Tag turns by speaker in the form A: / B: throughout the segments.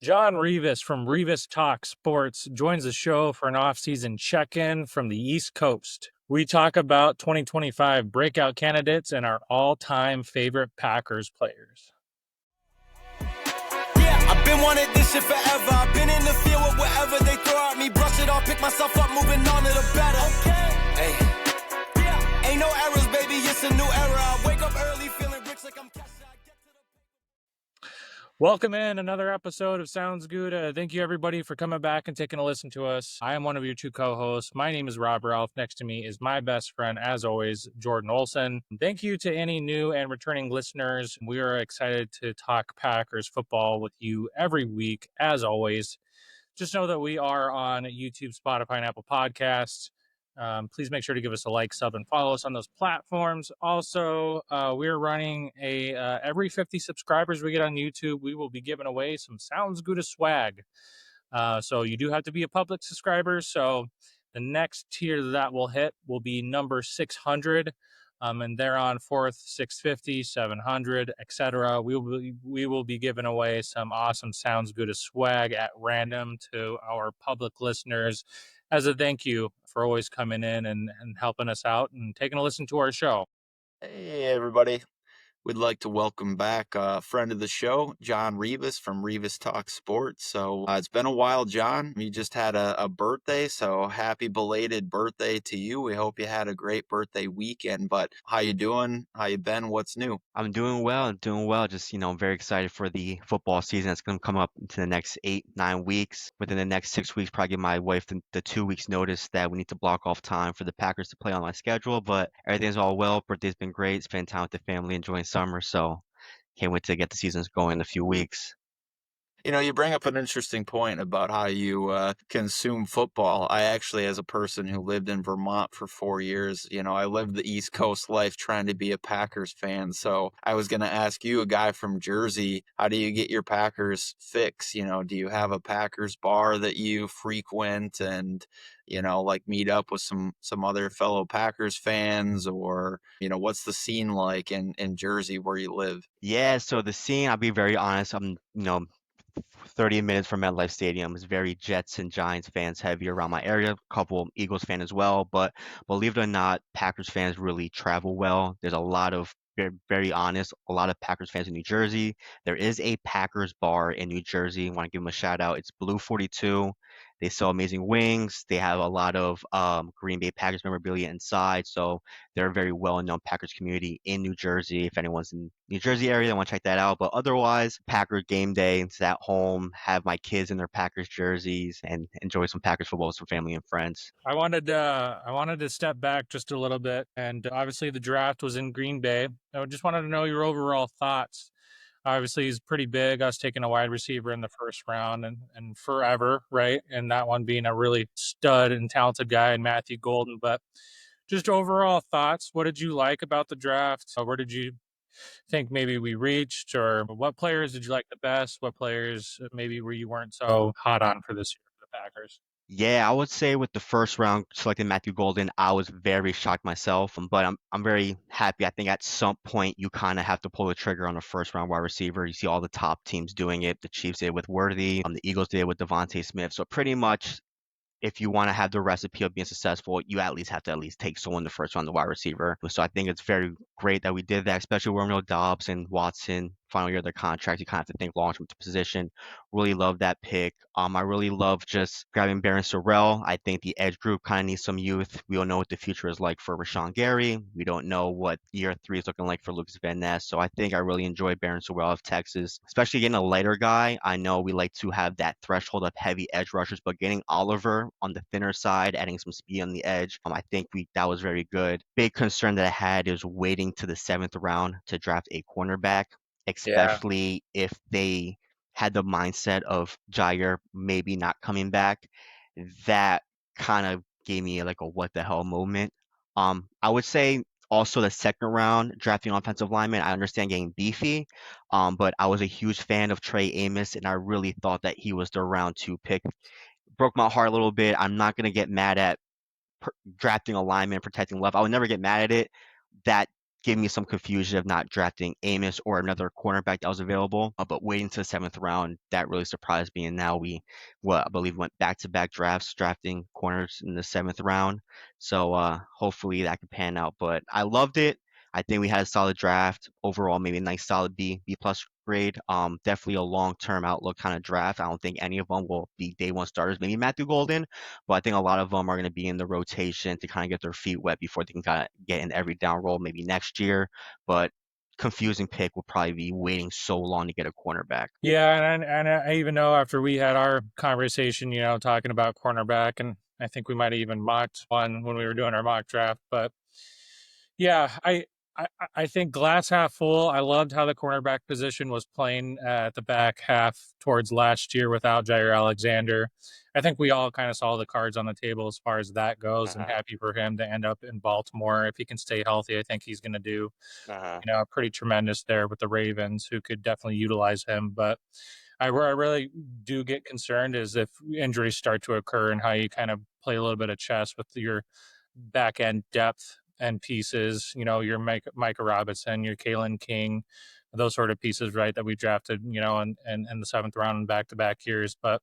A: John Rivas from Rivas Talks Sports joins the show for an off-season check-in from the East Coast. We talk about 2025 breakout candidates and our all-time favorite Packers players.
B: Yeah, I've been wanting this shit forever. I've been in the field with whatever they throw at me. Brush it off, pick myself up, moving on to the better. Okay. Hey. Yeah. Ain't no errors, baby, it's a new era. I wake up early feeling rich like I'm cash.
A: Welcome in another episode of Sounds Good. Thank you, everybody, for coming back and taking a listen to us. I am one of your two co-hosts. My name is Rob Ralph. Next to me is my best friend, as always, Jordan Olson. Thank you to any new and returning listeners. We are excited to talk Packers football with you every week, as always. Just know that we are on YouTube, Spotify, and Apple Podcasts. Please make sure to give us a like, sub, and follow us on those platforms. Also, we're running every 50 subscribers we get on YouTube, we will be giving away some Sounds Good swag. So you do have to be a public subscriber. So the next tier that will hit will be number 600. And they're on 4th, 650, 700, etc. We will be giving away some awesome Sounds Good swag at random to our public listeners as a thank you for always coming in and helping us out and taking a listen to our show.
C: Hey, everybody. We'd like to welcome back a friend of the show, Jon Rivas from Rivas Talks Sports. So it's been a while, John. You just had a birthday, so happy belated birthday to you. We hope you had a great birthday weekend. But how you doing? How you been? What's new?
D: I'm doing well. Just, I'm very excited for the football season that's going to come up into the next 8-9 weeks. Within the next 6 weeks, probably give my wife the 2 weeks notice that we need to block off time for the Packers to play on my schedule. But everything's all well. Birthday's been great. Spending time with the family, enjoying summer. So can't wait to get the seasons going in a few weeks.
C: You know, you bring up an interesting point about how you consume football. I actually, as a person who lived in Vermont for 4 years, I lived the East Coast life trying to be a Packers fan. So I was going to ask you, a guy from Jersey, how do you get your Packers fix? Do you have a Packers bar that you frequent and, meet up with some other fellow Packers fans, or, what's the scene like in Jersey where you live?
D: Yeah, so the scene, I'll be very honest, I'm, 30 minutes from MetLife Stadium is very Jets and Giants fans heavy around my area. A couple Eagles fan as well, but believe it or not, Packers fans really travel well. There's a lot of very honest, a lot of Packers fans in New Jersey. There is a Packers bar in New Jersey. I want to give them a shout out. It's Blue 42. They sell amazing wings. They have a lot of Green Bay Packers memorabilia inside. So they're a very well-known Packers community in New Jersey. If anyone's in New Jersey area, they want to check that out. But otherwise, Packers game day, it's at home, have my kids in their Packers jerseys, and enjoy some Packers football with some family and friends.
A: I wanted to step back just a little bit, and obviously the draft was in Green Bay. I just wanted to know your overall thoughts. Obviously, he's pretty big. Us taking a wide receiver in the first round and forever, right? And that one being a really stud and talented guy in Matthew Golden. But just overall thoughts, what did you like about the draft? Where did you think maybe we reached, or what players did you like the best? What players maybe where you weren't so hot on for this year for the Packers?
D: Yeah, I would say with the first round selecting Matthew Golden, I was very shocked myself, but I'm very happy. I think at some point you kind of have to pull the trigger on a first round wide receiver. You see all the top teams doing it. The Chiefs did it with Worthy, the Eagles did it with Devontae Smith. So pretty much, if you want to have the recipe of being successful, you at least have to take someone the first round, the wide receiver. So I think it's very great that we did that, especially Romeo Dobbs and Watson, final year of their contract. You kind of have to think long-term with the position. Really love that pick. I really love just grabbing Barron Sorrell. I think the edge group kind of needs some youth. We don't know what the future is like for Rashawn Gary. We don't know what year 3 is looking like for Lucas Van Ness. So I think I really enjoy Barron Sorrell of Texas, especially getting a lighter guy. I know we like to have that threshold of heavy edge rushers, but getting Oliver on the thinner side, adding some speed on the edge, I think that was very good. Big concern that I had is waiting to the 7th round to draft a cornerback, especially if they had the mindset of Jaire maybe not coming back. That kind of gave me like a what the hell moment. I would say also the 2nd round drafting offensive lineman, I understand getting beefy, but I was a huge fan of Trey Amos, and I really thought that he was the round 2 pick. Broke my heart a little bit. I'm not going to get mad at drafting a lineman, protecting left. I would never get mad at it. That give me some confusion of not drafting Amos or another cornerback that was available. But waiting to the 7th round, that really surprised me. And now I believe, went back-to-back drafts, drafting corners in the 7th round. So hopefully that can pan out. But I loved it. I think we had a solid draft overall, maybe a nice solid B plus grade. Definitely a long-term outlook kind of draft. I don't think any of them will be day one starters. Maybe Matthew Golden, but I think a lot of them are going to be in the rotation to kind of get their feet wet before they can kind of get in every down role maybe next year. But confusing pick will probably be waiting so long to get a cornerback.
A: Yeah, and I even know after we had our conversation, talking about cornerback, and I think we might have even mocked one when we were doing our mock draft. But yeah, I think glass half full. I loved how the cornerback position was playing at the back half towards last year without Jaire Alexander. I think we all kind of saw the cards on the table as far as that goes, and happy for him to end up in Baltimore. If he can stay healthy, I think he's going to do pretty tremendous there with the Ravens, who could definitely utilize him. But where I really do get concerned is if injuries start to occur and how you kind of play a little bit of chess with your back end depth and pieces, your Micah Robinson, your Kalen King, those sort of pieces, right, that we drafted, in the 7th round in back-to-back years. But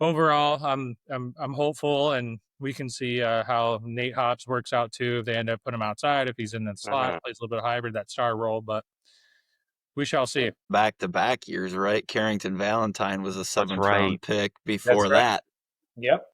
A: overall, I'm hopeful, and we can see how Nate Hobbs works out too. If they end up putting him outside, if he's in the slot, plays a little bit of hybrid, that star role, but we shall see.
C: Back-to-back years, right? Carrington Valentine was a 7th
D: right.
C: round pick before that.
A: Yep.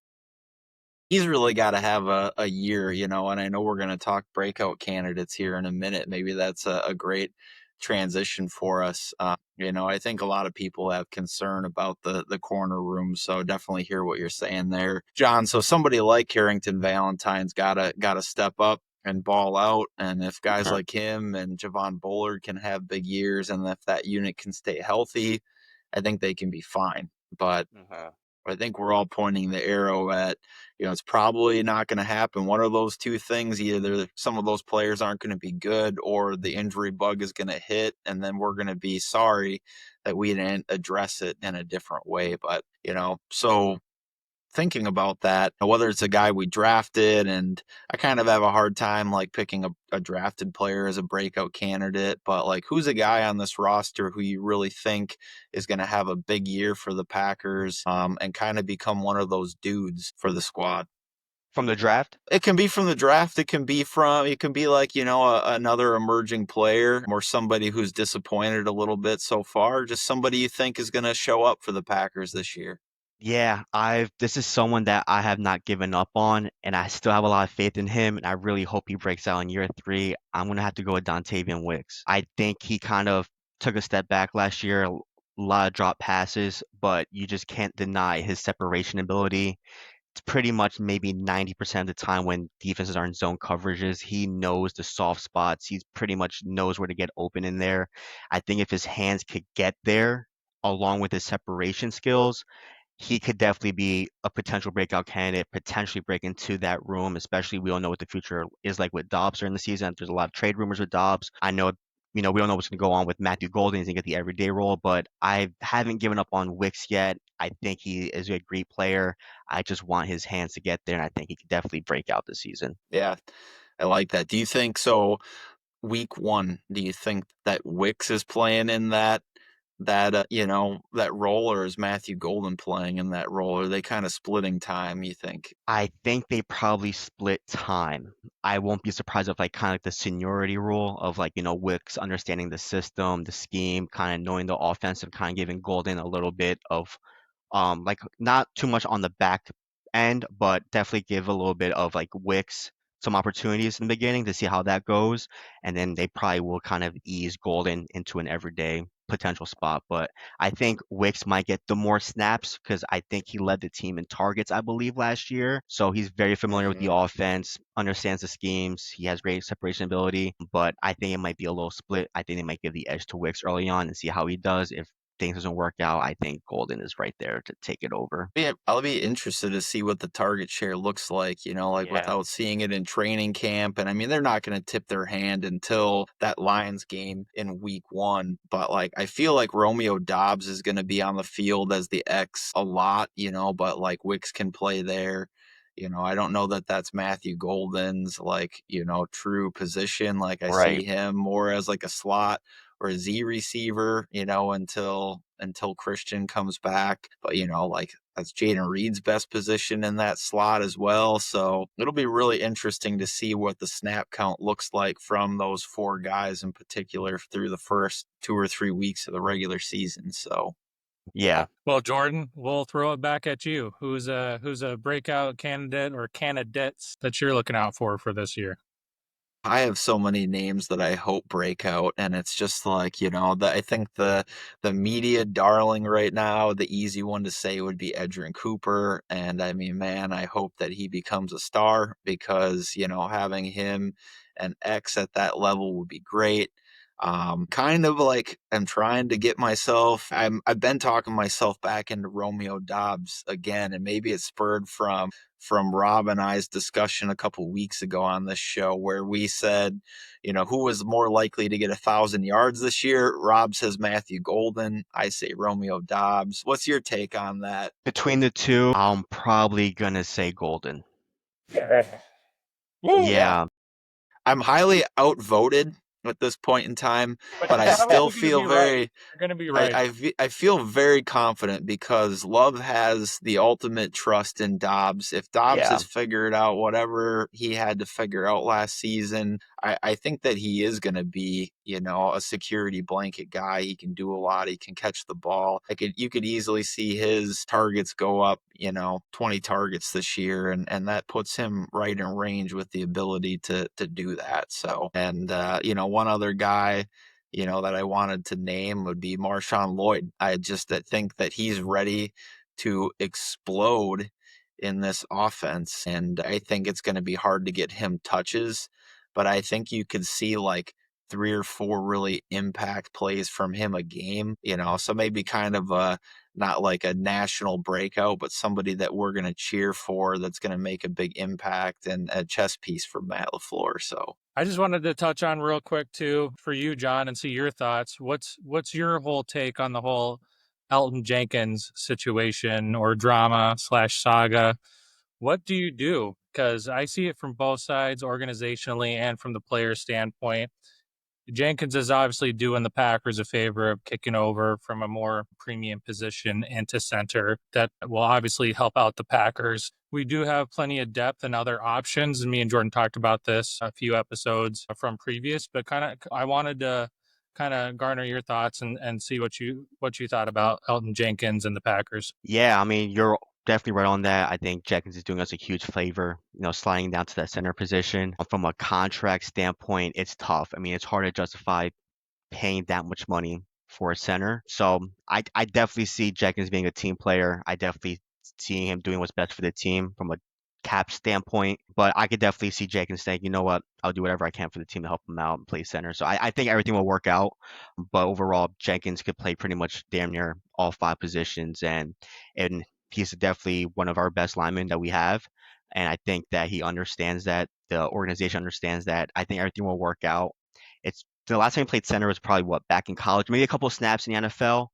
C: He's really got to have a year, and I know we're going to talk breakout candidates here in a minute. Maybe that's a great transition for us. I think a lot of people have concern about the corner room, so definitely hear what you're saying there, John. So somebody like Carrington Valentine's gotta step up and ball out, and if guys like him and Javon Bullard can have big years, and if that unit can stay healthy, I think they can be fine. But I think we're all pointing the arrow at, it's probably not going to happen. One of those two things, either some of those players aren't going to be good, or the injury bug is going to hit, and then we're going to be sorry that we didn't address it in a different way. But, so thinking about that, whether it's a guy we drafted, and I kind of have a hard time like picking a drafted player as a breakout candidate, but like who's a guy on this roster who you really think is going to have a big year for the Packers and kind of become one of those dudes for the squad?
D: From the draft?
C: It can be from the draft. It can be like, another emerging player, or somebody who's disappointed a little bit so far, just somebody you think is going to show up for the Packers this year.
D: Yeah, this is someone that I have not given up on, and I still have a lot of faith in him, and I really hope he breaks out in year 3. I'm gonna have to go with Dontayvion Wicks. I think he kind of took a step back last year, a lot of drop passes, but you just can't deny his separation ability. It's pretty much maybe 90% of the time when defenses are in zone coverages, he knows the soft spots. He pretty much knows where to get open in there. I think if his hands could get there, along with his separation skills, he could definitely be a potential breakout candidate, potentially break into that room, especially we don't know what the future is like with Dobbs during the season. There's a lot of trade rumors with Dobbs. I know, we don't know what's going to go on with Matthew Golden. He's going to get the everyday role, but I haven't given up on Wicks yet. I think he is a great player. I just want his hands to get there, and I think he could definitely break out this season.
C: Yeah, I like that. Do you think so? Week 1, do you think that Wicks is playing in that role, or is Matthew Golden playing in that role? Are they kind of splitting time, you think?
D: I think they probably split time. I won't be surprised if kind of like the seniority rule of Wicks understanding the system, the scheme, kind of knowing the offensive, kind of giving Golden a little bit of not too much on the back end, but definitely give a little bit of Wicks some opportunities in the beginning to see how that goes, and then they probably will kind of ease Golden into an everyday potential spot. But I think Wicks might get the more snaps because I think he led the team in targets, I believe, last year. So he's very familiar with the offense, understands the schemes. He has great separation ability, but I think it might be a little split. I think they might give the edge to Wicks early on and see how he does. If things doesn't work out, I think Golden is right there to take it over.
C: Yeah, I'll be interested to see what the target share looks like, without seeing it in training camp. And I mean, they're not going to tip their hand until that Lions game in week 1. But I feel like Romeo Dobbs is going to be on the field as the X a lot, but Wicks can play there. I don't know that that's Matthew Golden's like, true position. Like I
D: Right.
C: see him more as like a slot or a Z receiver, until Christian comes back. But like that's Jaden Reed's best position in that slot as well. So it'll be really interesting to see what the snap count looks like from those four guys in particular through the first 2 or 3 weeks of the regular season. So
D: Yeah.
A: Well, Jordan, we'll throw it back at you. Who's a breakout candidate or candidates that you're looking out for this year?
C: I have so many names that I hope break out, and it's just like, I think the media darling right now, the easy one to say would be Edgerrin Cooper. And I mean, man, I hope that he becomes a star because, having him and X at that level would be great. Kind of like I'm trying to get I've been talking myself back into Romeo Dobbs again, and maybe it's spurred from Rob and I's discussion a couple weeks ago on this show where we said, who was more likely to get 1,000 yards this year? Rob says Matthew Golden. I say Romeo Dobbs. What's your take on that?
D: Between the two, I'm probably gonna say Golden.
A: Woo!
D: Yeah.
C: I'm highly outvoted at this point in time, but I still feel very
A: You're gonna be right.
C: I feel very confident because Love has the ultimate trust in Dobbs. If Dobbs
D: Yeah.
C: has figured out whatever he had to figure out last season, I think that he is going to be, a security blanket guy. He can do a lot. He can catch the ball. You could easily see his targets go up, 20 targets this year, and that puts him right in range with the ability to do that. So, and one other guy, that I wanted to name would be Marshawn Lloyd. I think that he's ready to explode in this offense, and I think it's going to be hard to get him touches, but I think you could see like 3 or 4 really impact plays from him a game, so maybe kind of not like a national breakout, but somebody that we're going to cheer for that's going to make a big impact and a chess piece for Matt LaFleur. So
A: I just wanted to touch on real quick too for you, John, and see your thoughts. What's your whole take on the whole Elton Jenkins situation or drama / saga? What do you do? Because I see it from both sides, organizationally and from the player standpoint. Jenkins is obviously doing the Packers a favor of kicking over from a more premium position into center. That will obviously help out the Packers. We do have plenty of depth and other options. And me and Jordan talked about this a few episodes from previous, but I wanted to kind of garner your thoughts and see what you thought about Elton Jenkins and the Packers.
D: Yeah, I mean, you're definitely right on that. I think Jenkins is doing us a huge favor, sliding down to that center position. From a contract standpoint, it's tough. I mean, it's hard to justify paying that much money for a center. So I definitely see Jenkins being a team player. I definitely see him doing what's best for the team from a cap standpoint. But I could definitely see Jenkins saying, you know what, I'll do whatever I can for the team to help him out and play center. So I think everything will work out. But overall, Jenkins could play pretty much damn near all 5 positions, and he's definitely one of our best linemen that we have. And I think that he understands that. The organization understands that. I think everything will work out. It's the last time he played center was probably back in college, maybe a couple of snaps in the NFL.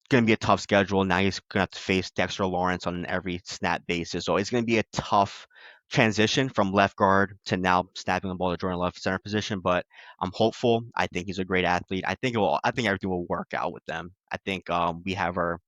D: Going to be a tough schedule. Now he's going to have to face Dexter Lawrence on an every snap basis. So it's going to be a tough transition from left guard to now snapping the ball to Jordan Love center position. But I'm hopeful. I think he's a great athlete. I think everything will work out with them. I think we have our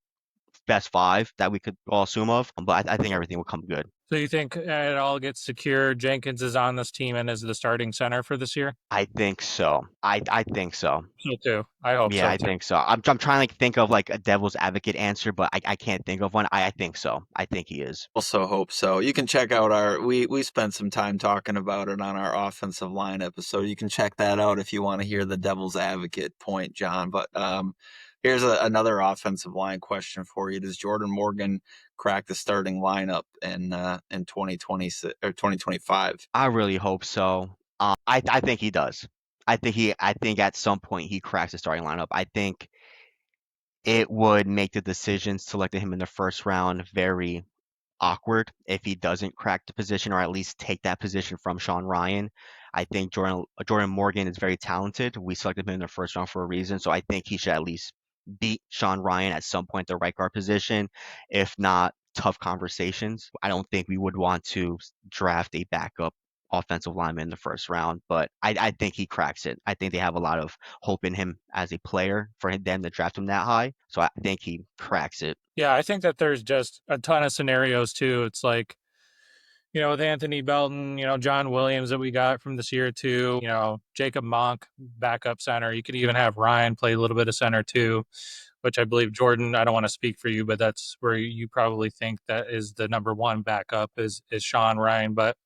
D: best 5 that we could all assume of, but I think everything will come good.
A: So you think it all gets secured? Jenkins is on this team and is the starting center for this year?
D: I think so. I think so.
A: So too. I hope
D: Yeah,
A: so
D: I
A: too.
D: think so. I'm trying to think of like a devil's advocate answer, but I can't think of one. I think so. I think he is.
C: also hope so. You can check out we spent some time talking about it on our offensive line episode. You can check that out if you want to hear the devil's advocate point, John. But here's another offensive line question for you. Does Jordan Morgan crack the starting lineup in 2026 or 2025?
D: I really hope so. I think he does. I think at some point he cracks the starting lineup. I think it would make the decision selecting him in the first round very awkward if he doesn't crack the position or at least take that position from Sean Ryan. I think Jordan Morgan is very talented. We selected him in the first round for a reason, so I think he should at least beat Sean Ryan at some point at the right guard position, if not tough conversations. I don't think we would want to draft a backup offensive lineman in the first round, but I think he cracks it. I think they have a lot of hope in him as a player for them to draft him that high. So I think he cracks it.
A: Yeah, I think that there's just a ton of scenarios too. It's like, with Anthony Belton, John Williams that we got from this year too, Jacob Monk, backup center. You could even have Ryan play a little bit of center too, which I believe Jordan, I don't want to speak for you, but that's where you probably think that is the number one backup is Sean Ryan. But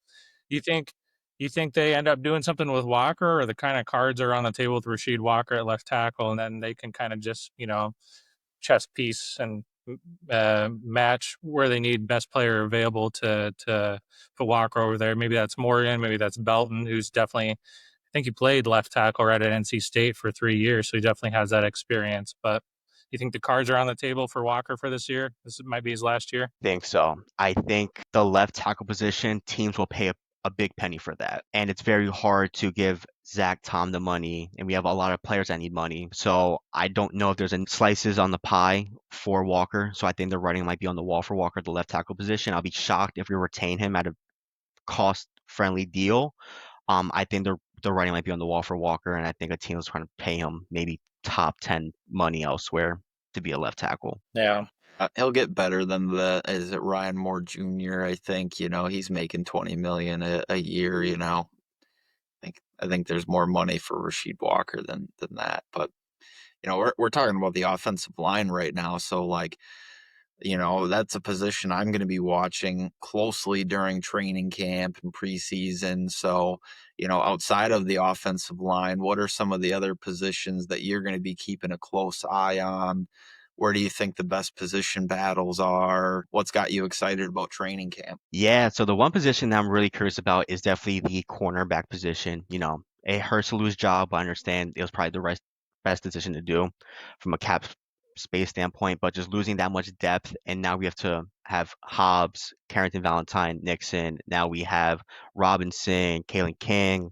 A: you think you think they end up doing something with Walker, or the kind of cards are on the table with Rasheed Walker at left tackle, and then they can kind of just, chess piece and match where they need best player available to put Walker over there. Maybe that's Morgan, maybe that's Belton, who's definitely, I think he played left tackle right at NC State for 3 years, so he definitely has that experience. But you think the cards are on the table for Walker for this year? This might be his last year.
D: Think so. I think the left tackle position, teams will pay a big penny for that. And it's very hard to give Zach Tom the money, and we have a lot of players that need money. So I don't know if there's any slices on the pie for Walker. So I think the writing might be on the wall for Walker at the left tackle position. I'll be shocked if we retain him at a cost-friendly deal. I think the writing might be on the wall for Walker, and I think a team is trying to pay him maybe top 10 money elsewhere to be a left tackle.
A: Yeah.
C: He'll get better than is it Ryan Moore Jr.? I think, he's making $20 million a year, I think there's more money for Rasheed Walker than that. But, we're talking about the offensive line right now. So that's a position I'm going to be watching closely during training camp and preseason. So, outside of the offensive line, what are some of the other positions that you're going to be keeping a close eye on? Where do you think the best position battles are? What's got you excited about training camp?
D: Yeah, so the one position that I'm really curious about is definitely the cornerback position. It hurts to lose job, but I understand it was probably the best decision to do from a cap space standpoint, but just losing that much depth, and now we have to have Hobbs, Carrington Valentine, Nixon. Now we have Robinson, Kalen King.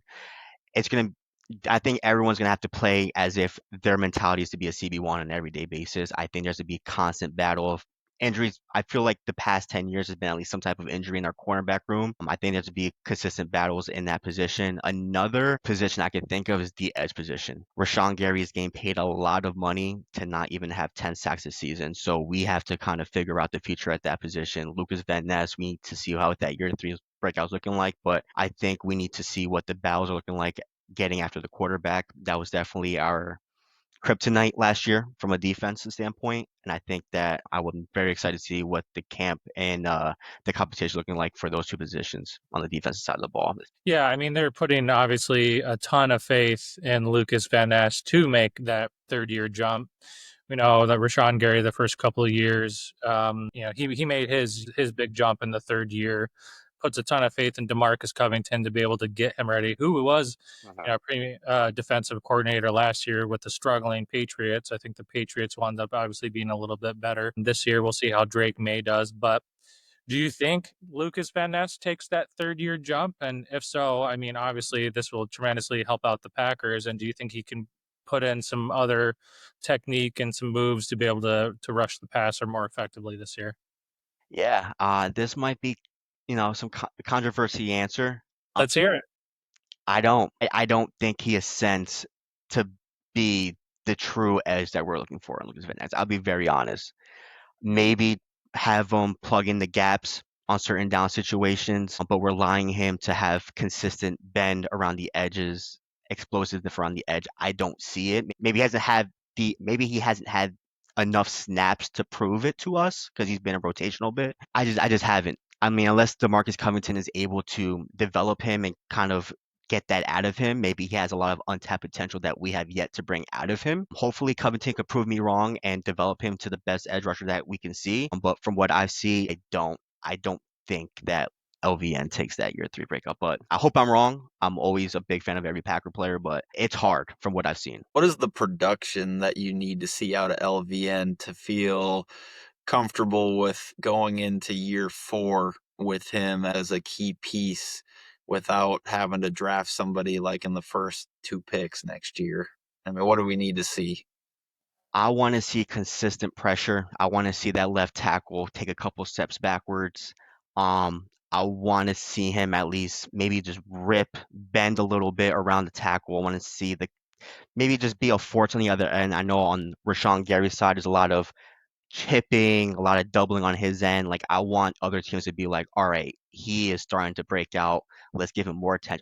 D: I think everyone's going to have to play as if their mentality is to be a CB1 on an everyday basis. I think there's to be constant battle of injuries. I feel like the past 10 years has been at least some type of injury in our cornerback room. I think there's to be consistent battles in that position. Another position I can think of is the edge position. Rashawn Gary is getting paid a lot of money to not even have 10 sacks this season. So we have to kind of figure out the future at that position. Lucas Van Ness, we need to see how that year 3 breakout is looking like. But I think we need to see what the battles are looking like getting after the quarterback. That was definitely our kryptonite last year from a defensive standpoint. And I think that I was very excited to see what the camp and the competition looking like for those two positions on the defensive side of the ball.
A: Yeah, I mean, they're putting obviously a ton of faith in Lucas Van Ness to make that third-year jump. We know that Rashawn Gary, the first couple of years, he made his big jump in the third year. Puts a ton of faith in DeMarcus Covington to be able to get him ready, who was pretty defensive coordinator last year with the struggling Patriots. I think the Patriots wound up obviously being a little bit better. This year, we'll see how Drake May does. But do you think Lucas Van Ness takes that third-year jump? And if so, I mean, obviously this will tremendously help out the Packers. And do you think he can put in some other technique and some moves to be able to rush the passer more effectively this year?
D: Yeah, this might be some controversy answer.
A: Let's hear it.
D: I don't think he ascends to be the true edge that we're looking for in Lucas Van Ness. I'll be very honest. Maybe have him plug in the gaps on certain down situations, but we're relying him to have consistent bend around the edges, explosiveness around the edge. I don't see it. Maybe he hasn't had enough snaps to prove it to us because he's been a rotational bit. I just haven't. I mean, unless DeMarcus Covington is able to develop him and kind of get that out of him, maybe he has a lot of untapped potential that we have yet to bring out of him. Hopefully, Covington could prove me wrong and develop him to the best edge rusher that we can see. But from what I see, I don't think that LVN takes that year 3 breakup. But I hope I'm wrong. I'm always a big fan of every Packer player, but it's hard from what I've seen.
C: What is the production that you need to see out of LVN to feel comfortable with going into year 4 with him as a key piece without having to draft somebody like in the first 2 picks next year? I mean, what do we need to see?
D: I want to see consistent pressure. I want to see that left tackle take a couple steps backwards. I want to see him at least maybe just bend a little bit around the tackle. I want to see the maybe just be a force on the other end. I know on Rashawn Gary's side, there's a lot of chipping, a lot of doubling on his end. Like I want other teams to be like, all right, he is starting to break out. Let's give him more attention.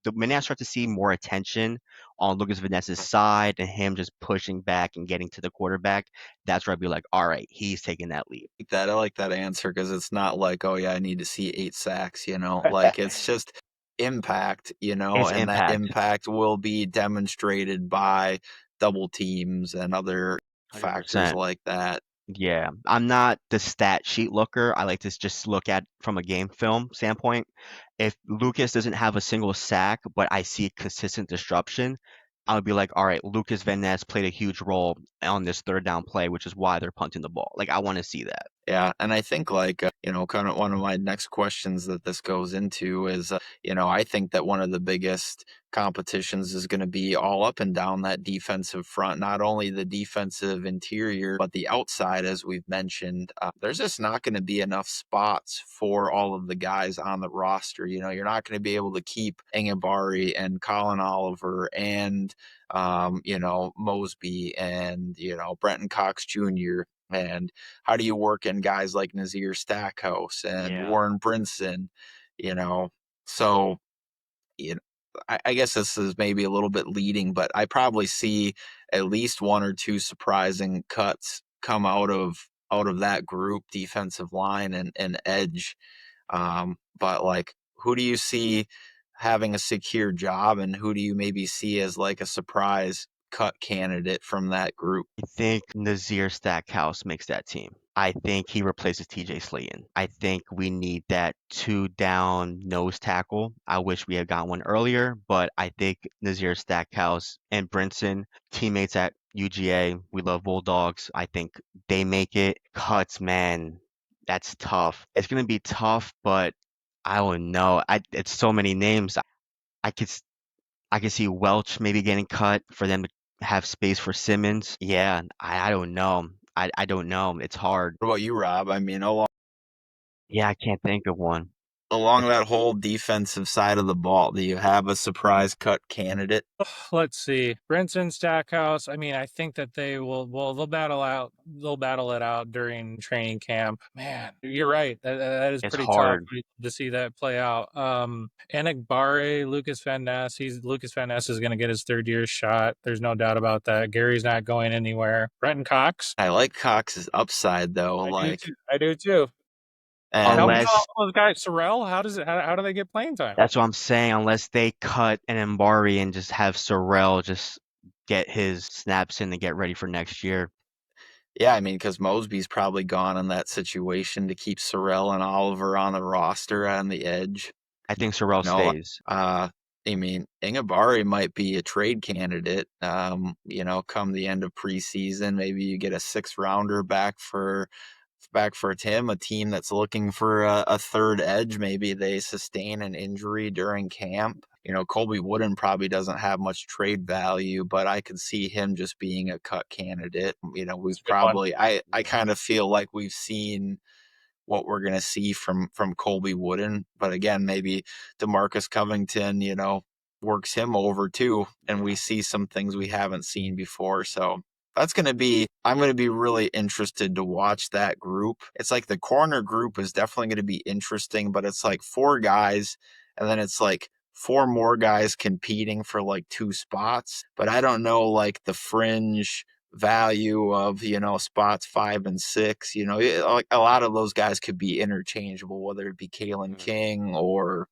D: The minute I start to see more attention on Lucas Vanessa's side and him just pushing back and getting to the quarterback, that's where I'd be like, all right, he's taking that lead.
C: I like that answer because it's not like, oh yeah, I need to see 8 sacks, like it's just impact,
D: It's
C: and that
D: impact,
C: impact will be demonstrated by double teams and other factors
D: 100%.
C: like that.
D: Yeah, I'm not the stat sheet looker. I like to just look at from a game film standpoint. If Lucas doesn't have a single sack, but I see consistent disruption, I would be like, all right, Lucas Van Ness played a huge role on this third down play, which is why they're punting the ball. Like, I want to see that.
C: Yeah, and I think kind of one of my next questions that this goes into is, I think that one of the biggest competitions is going to be all up and down that defensive front, not only the defensive interior, but the outside, as we've mentioned. There's just not going to be enough spots for all of the guys on the roster. You're not going to be able to keep Engebari and Colin Oliver and, Mosby and, Brenton Cox Jr. And how do you work in guys like Ness Year Stackhouse and
D: Yeah.
C: Warren Brinson, So, I guess this is maybe a little bit leading, but I probably see at least one or two surprising cuts come out of that group, defensive line and edge. But like, who do you see having a secure job, and who do you maybe see as like a surprise cut candidate from that group?
D: I think Nazir Stackhouse makes that team. I think he replaces TJ Slayton. I think we need that two down nose tackle. I wish we had got one earlier, but I think Nazir Stackhouse and Brinson, teammates at UGA, we love Bulldogs. I think they make it. Cuts, man, that's tough. It's gonna be tough, but I don't know. It's so many names. I could I could see Welch maybe getting cut for them to have space for Simmons. Yeah, I don't know. I don't know. It's hard.
C: What about you, Rob? I mean,
D: Yeah, I can't think of one.
C: along that whole defensive side of the ball, do you have a surprise cut candidate?
A: Let's see. Brinson, Stackhouse. I mean, I think that they will. Well, They'll battle it out during training camp. Man, you're right. That is
D: It's
A: pretty tough
D: hard.
A: to see that play out. Enigbare, Lucas Van Ness. Lucas Van Ness is going to get his third year shot. There's no doubt about that. Gary's not going anywhere. Brenton Cox.
C: I like Cox's upside though.
A: I do too.
C: And
A: Help me
D: Unless
A: out, those guys. Sorrell. How do they get playing time?
D: That's what I'm saying. Unless they cut an Mbari and just have Sorrell just get his snaps in and get ready for next year.
C: yeah, I mean, because Mosby's probably gone in that situation to keep Sorrell and Oliver on the roster on the edge.
D: I think Sorrell
C: No,
D: stays.
C: I mean, Engebari might be a trade candidate. Come the end of preseason, maybe you get a 6th-rounder back for him, a team that's looking for a third edge. Maybe they sustain an injury during camp. Colby Wooden probably doesn't have much trade value, but I could see him just being a cut candidate. I kind of feel like we've seen what we're going to see from Colby Wooden. But again, maybe DeMarcus Covington, works him over too, and we see some things we haven't seen before. So I'm going to be really interested to watch that group. It's like the corner group is definitely going to be interesting, but it's like 4 guys, and then it's like 4 more guys competing for like 2 spots. But I don't know, like the fringe value of, spots 5 and 6, like a lot of those guys could be interchangeable, whether it be Kalen King or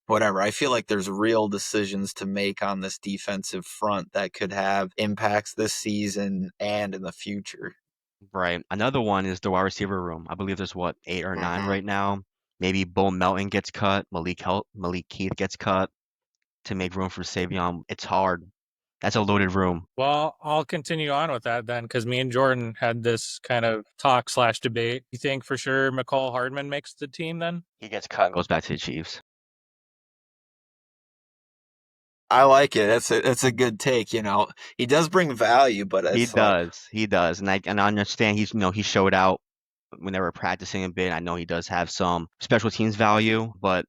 C: whatever. I feel like there's real decisions to make on this defensive front that could have impacts this season and in the future.
D: Right. Another one is the wide receiver room. I believe there's 8 or 9 right now. Maybe Bo Melton gets cut, Malik Keith gets cut to make room for Savion. It's hard. That's a loaded room.
A: Well, I'll continue on with that then, because me and Jordan had this kind of talk/debate. You think for sure McCall Hardman makes the team then?
D: He gets cut and goes back to the Chiefs.
C: I like it. That's a good take. He does bring value, but
D: He
C: it's like,
D: does. He does. And I understand he showed out when they were practicing a bit. I know he does have some special teams value, but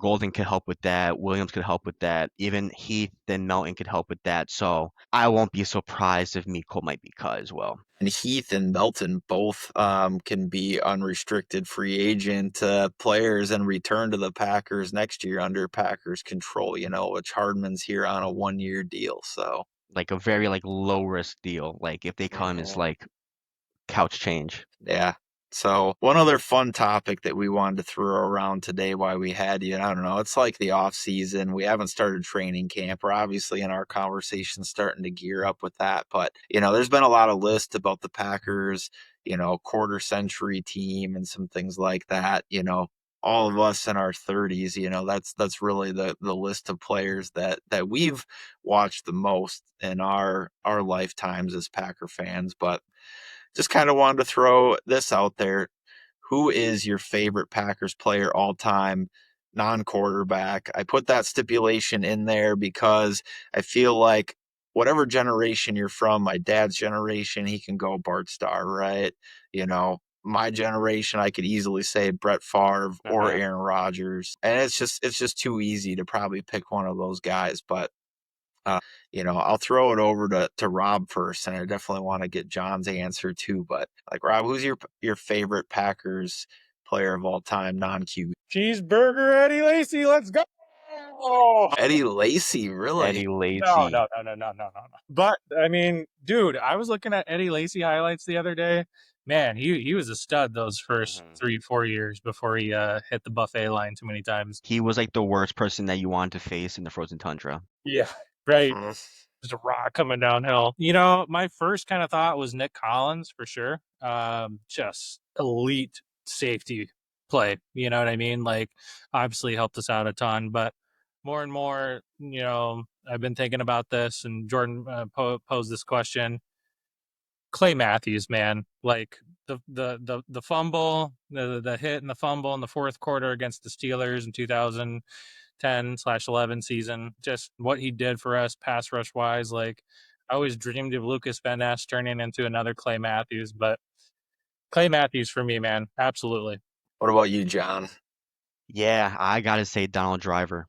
D: Golden could help with that. Williams could help with that. Even Heath and Melton could help with that. So I won't be surprised if Miko might be cut as well.
C: and Heath and Melton both can be unrestricted free agent players and return to the Packers next year under Packers control. Which Hardman's here on a 1-year deal. So
D: Like a very low risk deal. Like if they come as like couch change.
C: yeah. So one other fun topic that we wanted to throw around today while we had you, and I don't know, it's like the off season. We haven't started training camp. We're obviously in our conversation starting to gear up with that. But, there's been a lot of lists about the Packers, quarter century team and some things like that. All of us in our 30s, that's really the list of players that we've watched the most in our lifetimes as Packer fans. But just kind of wanted to throw this out there. Who is your favorite Packers player all time, non-quarterback? I put that stipulation in there because I feel like whatever generation you're from, my dad's generation, he can go Bart Starr, right? My generation, I could easily say Brett Favre or Aaron Rodgers. And it's just too easy to probably pick one of those guys. But I'll throw it over to Rob first, and I definitely want to get John's answer too. But like, Rob, who's your favorite Packers player of all time, non-Q?
A: Cheeseburger Eddie Lacy, let's go.
C: Eddie Lacy, really?
D: Eddie Lacy.
A: No. But I mean, dude, I was looking at Eddie Lacy highlights the other day. Man, he was a stud those first 3-4 years before he hit the buffet line too many times.
D: He was like the worst person that you wanted to face in the frozen tundra.
A: Yeah, right. Just a rock coming downhill. My first kind of thought was Nick Collins for sure. Just elite safety play. You know what I mean? Like, obviously helped us out a ton, but more and more, I've been thinking about this, and Jordan posed this question. Clay Matthews, man, like the fumble, the hit and the fumble in the fourth quarter against the Steelers in 2010/11 season, just what he did for us pass rush wise. Like, I always dreamed of Lucas Van Ness turning into another Clay Matthews, but Clay Matthews for me, man, absolutely.
C: What about you, John?
D: Yeah, I gotta say Donald Driver.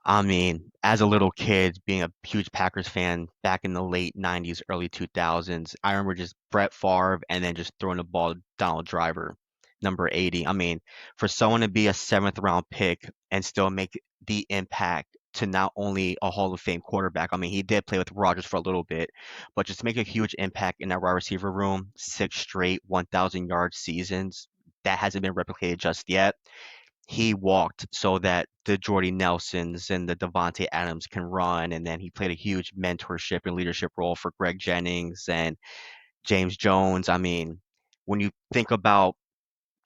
D: I mean, as a little kid, being a huge Packers fan back in the late 90s, early 2000s, I remember just Brett Favre and then just throwing the ball to Donald Driver, number 80. I mean, for someone to be a seventh round pick and still make the impact to not only a Hall of Fame quarterback, I mean, he did play with Rodgers for a little bit, but just to make a huge impact in that wide receiver room, 6 straight 1,000-yard seasons, that hasn't been replicated just yet. He walked so that the Jordy Nelsons and the Devontae Adams can run, and then he played a huge mentorship and leadership role for Greg Jennings and James Jones. I mean, when you think about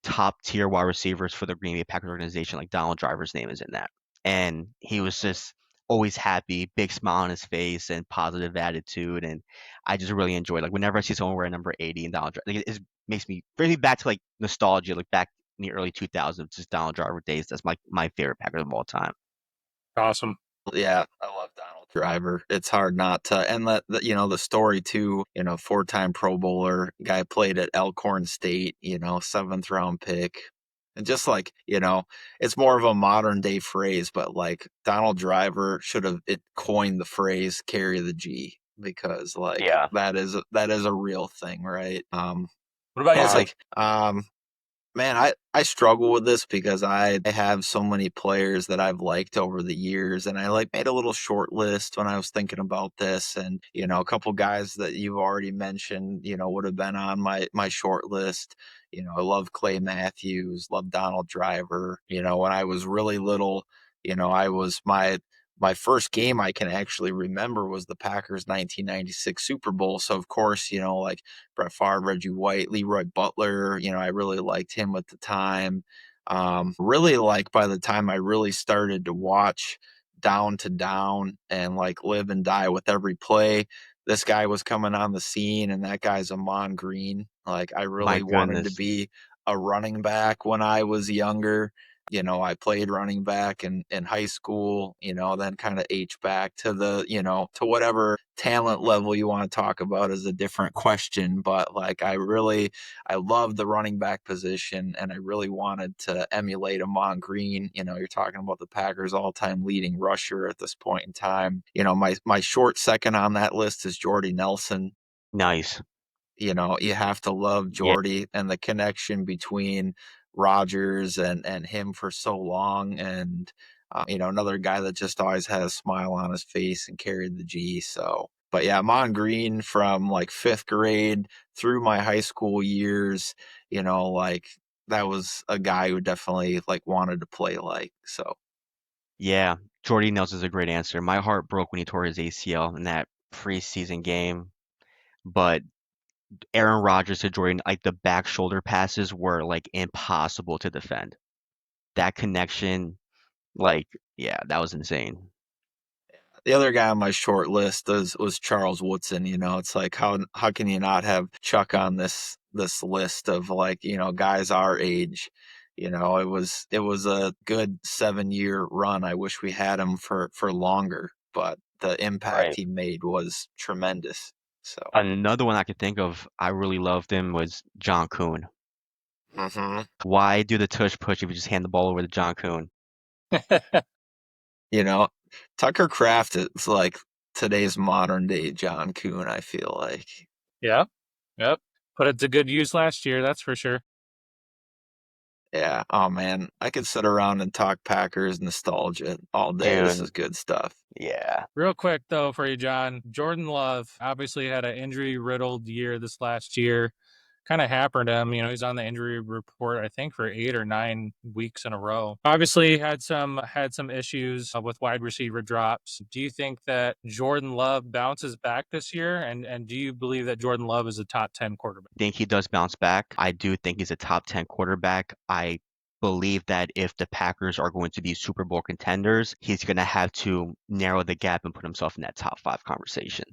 D: top tier wide receivers for the Green Bay Packers organization, like Donald Driver's name is in that. And he was just always happy, big smile on his face and positive attitude. And I just really enjoyed, like, whenever I see someone wear number 80 and Donald Driver, like, brings me back to like nostalgia, like back in the early 2000s, just Donald Driver days. That's my favorite Packers of all time.
A: Awesome.
C: Yeah, I love Donald Driver. It's hard not to, and the story too. 4-time Pro Bowler, guy played at Elkhorn State. 7th round pick, and just like it's more of a modern day phrase, but like Donald Driver should have coined the phrase "carry the G" because that is a real thing, right?
A: What about you?
C: It's like man, I struggle with this because I have so many players that I've liked over the years, and I made a little short list when I was thinking about this, and a couple guys that you've already mentioned, would have been on my short list. I love Clay Matthews, love Donald Driver. When I was really little, I was my first game I can actually remember was the Packers 1996 Super Bowl. So, of course, like Brett Favre, Reggie White, Leroy Butler, I really liked him at the time. Really, like, by the time I really started to watch Down to Down and like Live and Die with Every Play, this guy was coming on the scene, and that guy's Amon Green. Like, I really wanted to be a running back when I was younger. I played running back in high school, then kind of H back to to whatever talent level you want to talk about is a different question. But like, I love the running back position, and I really wanted to emulate Amon Green. You're talking about the Packers all-time leading rusher at this point in time. My short second on that list is Jordy Nelson.
D: Nice.
C: You have to love
D: Yeah.
C: Jordy and the connection between Rodgers and him for so long. And, another guy that just always had a smile on his face and carried the G. So, but yeah, Mon Green from like fifth grade through my high school years, like that was a guy who definitely like wanted to play like. So,
D: Yeah. Jordy Nelson's a great answer. My heart broke when he tore his ACL in that preseason game. But Aaron Rodgers to Jordan, like the back shoulder passes were like impossible to defend. That connection, like, yeah, that was insane.
C: the other guy on my short list was Charles Woodson. It's like how can you not have Chuck on this list of like guys our age. It was a good 7-year run. I wish we had him for longer, but the impact
D: Right.
C: he made was tremendous. So,
D: Another one I could think of, I really loved him was John Kuhn.
C: mhm.
D: Why do the tush push if you just hand the ball over to John Kuhn?
C: you know, Tucker Kraft is like today's modern day John Kuhn, I feel like.
A: Yeah. Yep. Put it to good use last year, that's for sure.
C: Yeah. Oh man, I could sit around and talk Packers nostalgia all day. This is
D: Dude,
C: good stuff.
D: yeah.
A: Real quick though for you, John, Jordan Love obviously had an injury riddled year this last year. Kind of hampered him. He's on the injury report, I think, for 8 or 9 weeks in a row. Obviously, had some issues with wide receiver drops. Do you think that Jordan Love bounces back this year? And do you believe that Jordan Love is a top 10 quarterback?
D: I think he does bounce back. I do think he's a top 10 quarterback. I believe that if the Packers are going to be Super Bowl contenders, he's going to have to narrow the gap and put himself in that top 5 conversation.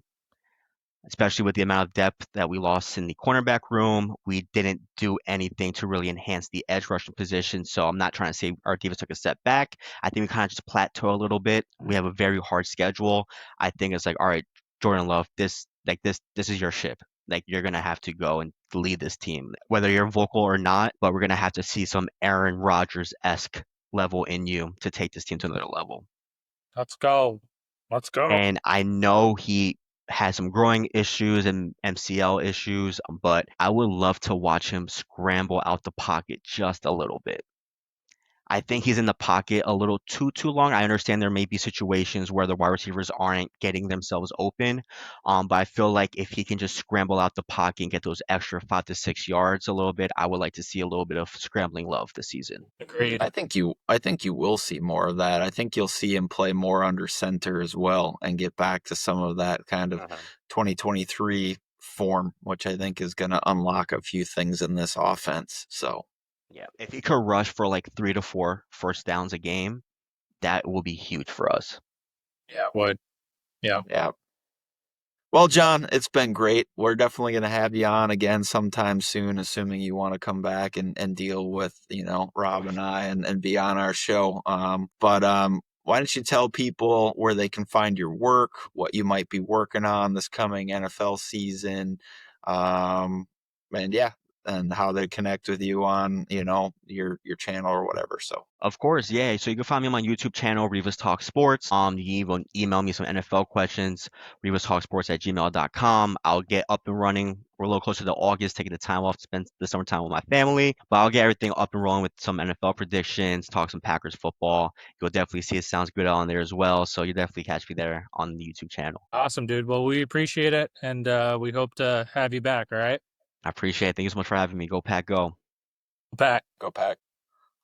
D: Especially with the amount of depth that we lost in the cornerback room. We didn't do anything to really enhance the edge rushing position. So I'm not trying to say our defense took a step back. I think we kind of just plateau a little bit. We have a very hard schedule. I think it's like, all right, Jordan Love, this is your ship. Like you're gonna have to go and lead this team, whether you're vocal or not. But we're gonna have to see some Aaron Rodgers-esque level in you to take this team to another level.
A: Let's go. Let's go.
D: And I know he has some growing issues and MCL issues, but I would love to watch him scramble out the pocket just a little bit. I think he's in the pocket a little too long. I understand there may be situations where the wide receivers aren't getting themselves open, but I feel like if he can just scramble out the pocket and get those extra 5 to 6 yards a little bit, I would like to see a little bit of scrambling love this season.
A: Agreed.
C: I think you will see more of that. I think you'll see him play more under center as well and get back to some of that kind of 2023 form, which I think is going to unlock a few things in this offense. So,
D: Yeah, if he could rush for like 3 to 4 first downs a game, that will be huge for us.
A: Yeah, it would. Yeah.
C: yeah. Well, John, it's been great. We're definitely going to have you on again sometime soon, assuming you want to come back and deal with, Rob and I and be on our show. But why don't you tell people where they can find your work, what you might be working on this coming NFL season, and yeah, and how they connect with you on, your channel or whatever. So.
D: Of course, yeah. So you can find me on my YouTube channel, Rivas Talks Sports. You can even email me some NFL questions, rivastalksports@gmail.com. I'll get up and running. We're a little closer to August, taking the time off to spend the summertime with my family. But I'll get everything up and rolling with some NFL predictions, talk some Packers football. You'll definitely see it sounds good on there as well. So you definitely catch me there on the YouTube channel.
A: Awesome, dude. Well, we appreciate it, and we hope to have you back, all right?
D: I appreciate it. Thank you so much for having me. Go Pack, go.
A: Back.
C: Go Pack.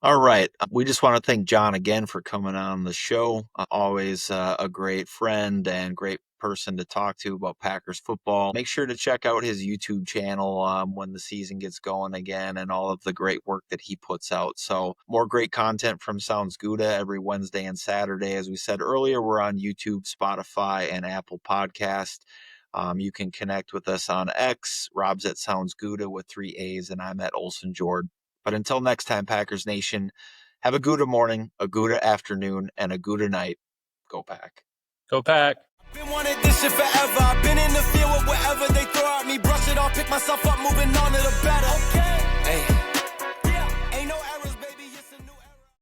C: All right. We just want to thank John again for coming on the show. Always a great friend and great person to talk to about Packers football. Make sure to check out his YouTube channel when the season gets going again and all of the great work that he puts out. So more great content from Sounds Gouda every Wednesday and Saturday. As we said earlier, we're on YouTube, Spotify, and Apple Podcast. You can connect with us on X. Rob's at Sounds Gouda with 3 A's, and I'm at Olson Jord. But until next time, Packers Nation, Have a Gouda morning, a Gouda afternoon, and a Gouda night. Go Pack.
A: Go Pack.
B: Been wanting this shit forever. I've been in the field with whatever they throw at me. Brush it off, pick myself up, moving on to the better. Okay. Hey.